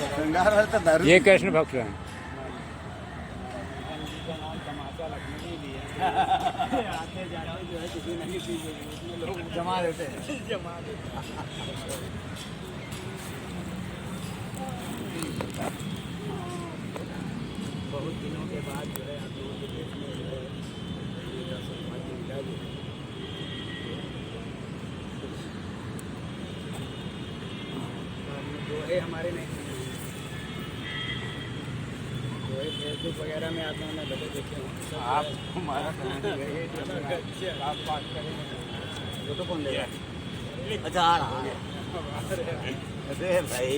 श्रृंगार है तो दारू। ये कृष्ण भक्त हैं। आते जाते जो है किसी न किसी उसमें लोग जमा देते हैं। बहुत दिनों के बाद जो है आप लोगों के देश में जो है सौभाग्य मिला जो है हमारे में जो है फेसबुक वगैरह में आप लोगों ने बड़े देखे हों। आप हमारा आप बात करेंगे वो तो कौन देगा? अच्छा आ रहा है। अरे भाई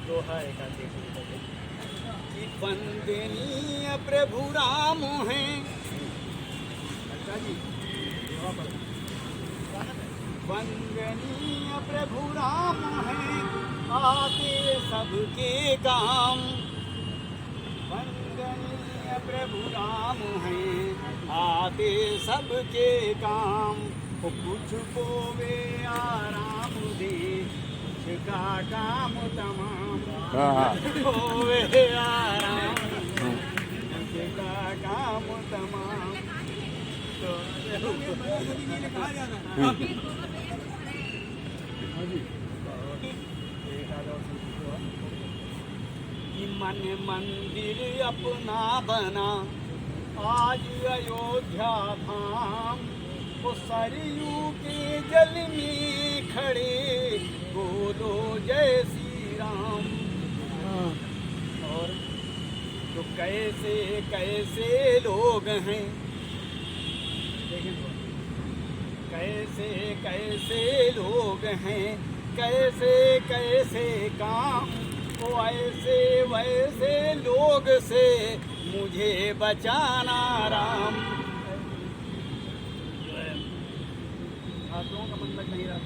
दोहा एक आते कि वंदनीय प्रभु राम हैं। अच्छा जी वंदनीय प्रभु राम हैं आते सबके काम। वंदनीय प्रभु राम हैं आते सबके काम। कुछ को वे आराम दे का काम तमाम। वे आराम का काम तमाम। तो मन मंदिर अपना बना आज अयोध्या धाम। वो सरयू के जल में खड़े बोलो जय श्री राम। और तो कैसे कैसे लोग हैं कैसे कैसे लोग हैं कैसे कैसे काम। वो ऐसे वैसे लोग से मुझे बचाना राम। आप लोगों का मन लग नहीं रहा।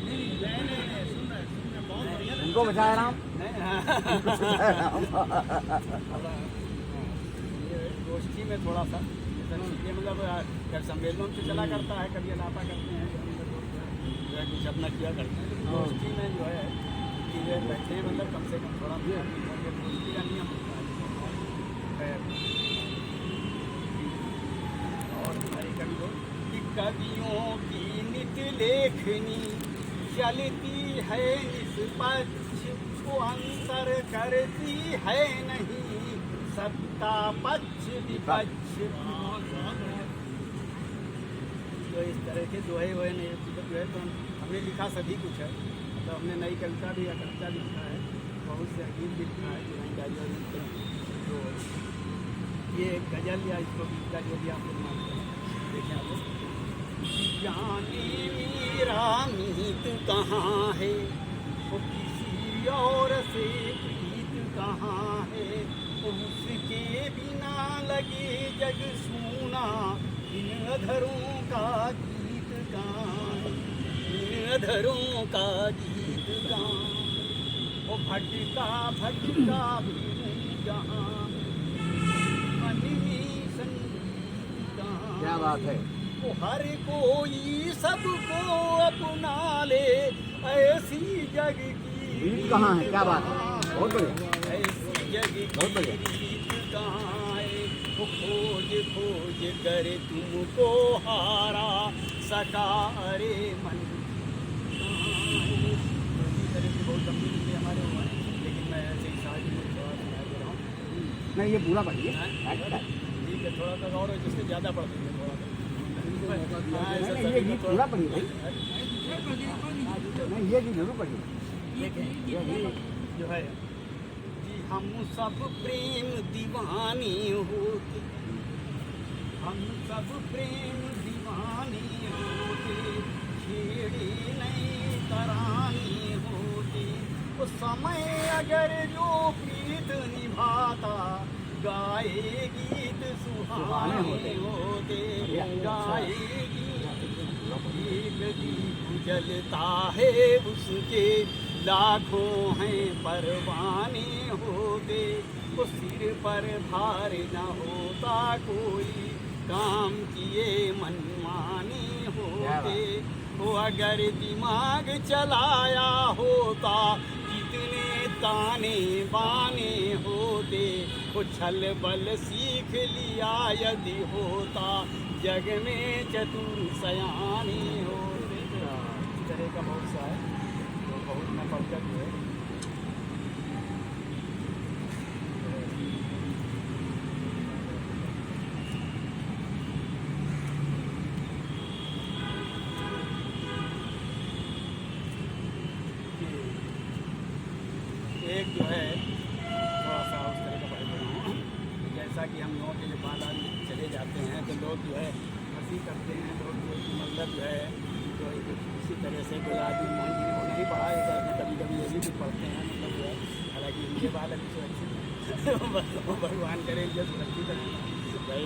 उनको बचाया राम। गोष्ठी में थोड़ा सा ये मतलब जब सम्मेलन से चला करता है कभी अलापा करते हैं जो है कुछ अपना किया करते हैं। गोष्ठी में जो है कि वे बैठे हैं मतलब कम से कम थोड़ा गोष्ठी का नियम होता है। और हमारी कवि को कि कवियों की नित्य लेखनी चलती है निष्पक्ष। वो अंतर करती है नहीं सत्ता पक्ष विपक्ष। तो इस तरह के जो है वो जो है तो हमने लिखा सभी कुछ है। तो हमने नई कविता भी या कविता भी लिखा है। बहुत से गीत भी लिखा है तो ये गजल या इसको गीता जो भी आप लोग मानते हैं देखें आप लोग। जाने मेरा मीत कहाँ है वो किसी और से प्रीत कहाँ है। उसके बिना लगे जग सूना इन अधरों का गीत गान। इन अधरों का गीत गान। वो भटका भटका भी जहाँ मन में संगीत गान। क्या बात है। वो हर कोई सबको अपना ले ऐसी जग की रीत कहाँ है? क्या बात है। बहुत बढ़िया। ऐसी जग की रीत कहाँ है। वो खोज खोज कर तुमको हारा सका अरे मन बहुत लंबी चीज़ें हमारे हुआ है लेकिन मैं ऐसे ही साथ में थोड़ा सुना दे रहा हूँ। नहीं ये पूरा पढ़िए। ठीक है थोड़ा सा और जिससे ज़्यादा पढ़ देंगे थोड़ा सा। ये गीत पूरा पढ़िए भाई। नहीं ये गीत जरूर पढ़िए। ये जो है कि हम सब प्रेम दीवानी होते। हम सब प्रेम दीवानी होते। छेड़े नहीं तरानी होते। वो समय अगर जो प्रीत निभाता गाए गीत सुहाने होते। गाए गीत जलता है उसके लाखों हैं परवाने होते। वो सिर पर भार न होता कोई काम किए मनमाने होते। वो अगर दिमाग चलाया होता कितने ताने बाने होते, वो छल बल सीख लिया यदि होता, जग में चतुर सयाने होते। इस तरह का बहुत सा है, तो बहुत न पढ़कर जो है एक जो है थोड़ा सा उस तरह का पढ़ रहा हूँ। जैसा कि हम लोगों के लिए बाला चले जाते हैं तो लोग जो है हंसी करते हैं, लोग जो कि मतलब जो है तो इसी तरह से कोई आदमी मोहन जी को नहीं पढ़ा है, कभी कभी ये भी कुछ पढ़ते हैं, मतलब जो है हालांकि इनके बाल अभी सुरक्षित है, वो भगवान करे इनके सुरक्षित है भाई।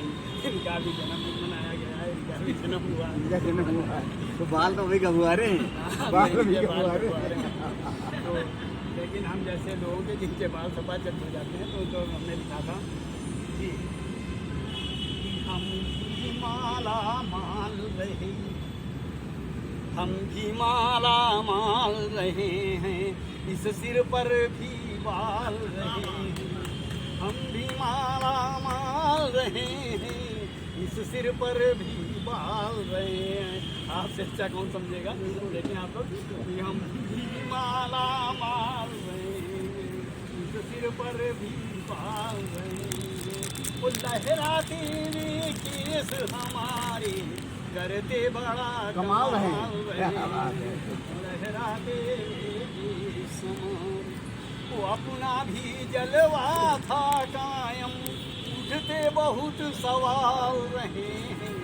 इनका भी जन्मदिन मनाया गया है, इनका भी जन्म हुआ, इनका जन्म हुआ है तो बाल तो अभी गबुआरे हैं, बाल अभी गबुआरे हैं। तो लेकिन हम जैसे लोगों के जिनके बाल सफा चट हो जाते हैं तो हमने लिखा था कि हम भी माला माल रहे, हम भी माला माल रहे हैं, इस सिर पर भी बाल रहे हैं, हम भी माला माल रहे हैं, इस सिर पर भी बाल रहे हैं। आपसे अच्छा कौन समझेगा, लेकिन आप लोग कि हम भी माला माल रहे हैं, इस सिर पर भी बाल रहे हैं, वो लहराते हुए केस हमारे करते बड़ा कमाल है। लहराते हुए केस हमारे, वो अपना भी जलवा था कायम, उठते बहुत सवाल रहे हैं,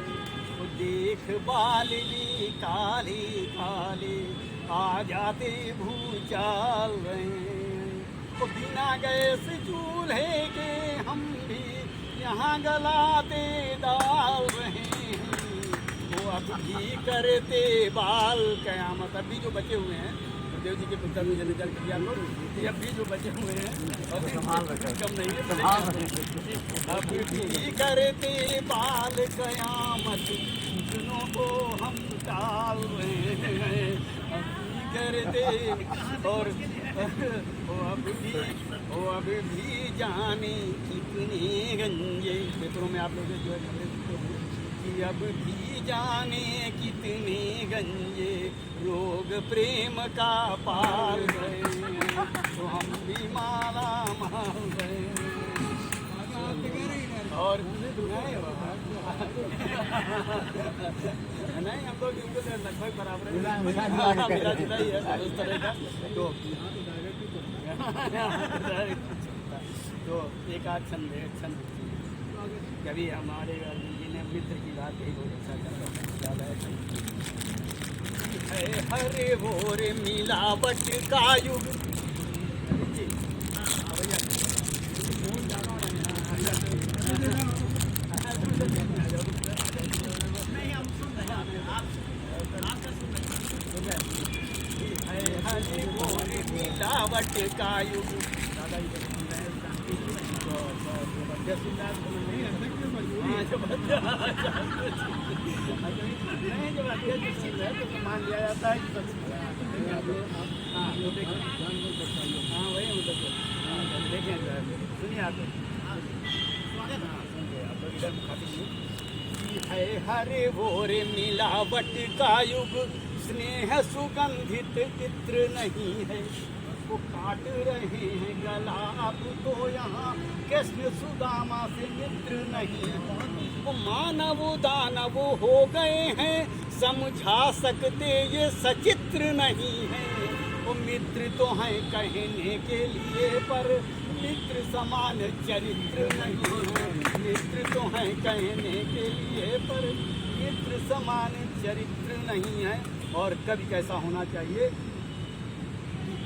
वो देख बाल भी काले काले आ जाते भूचाल रहे हैं, वो बिना गैस चूल्हे के हम भी यहाँ गलाते दाल रहे हैं, वो अब भी करते बाल कयामत। अभी जो बचे हुए हैं देव जी के पुत्र में जल किया लोग, ये अब भी जो बचे हुए हैं और कम नहीं है, अब भी करते बाल कयामत, दिनों को हम टाल रहे हैं, अब भी करते और वो अब भी जाने कितने गंजे। पेपरों में आप लोग जो है कि अब भी जाने कितने गंजे रोग प्रेम का पाल गए, तो हम भी माला माल गए और नहीं हम लोग इनको लगभग बराबर मिला जुला ही है उस तरह का। तो एक आध छंद है, छंद कभी हमारे जिन्हें मित्र की बात कही बहुत अच्छा ज़्यादा है, हरे भोरे मिलावट का युग, हरे भोरे मिलावट का युग, मान लिया जाता है कि हाँ वही देखें सुनिए आप है हरे भोरे मिलावट का युग, स्नेह सुगंधित इत्र नहीं है, वो काट रहे हैं गला अब तो यहाँ कृष्ण सुदामा से मित्र नहीं है, वो मानव दानव हो गए हैं, समझा सकते ये सचित्र नहीं है, वो मित्र तो हैं कहने के लिए पर मित्र समान चरित्र नहीं है, मित्र तो हैं कहने के लिए पर मित्र समान चरित्र नहीं है। और कभी कैसा होना चाहिए,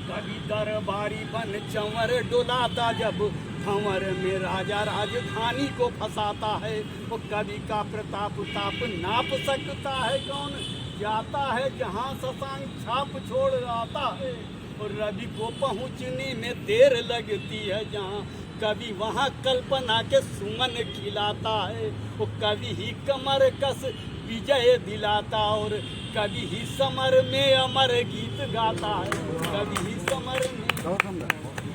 कभी दरबारी बन चंवर डुलाता जब भंवर में राजा राजधानी को फंसाता है, वो कवि का प्रताप ताप नाप सकता है कौन, जाता है जहाँ शशांक छाप छोड़ आता है, और रवि को पहुँचने में देर लगती है जहाँ कवि वहाँ कल्पना के सुमन खिलाता है, वो कवि ही कमर कस विजय दिलाता और कभी ही समर में अमर गीत गाता है, कभी ही समर में। बहुत सुंदर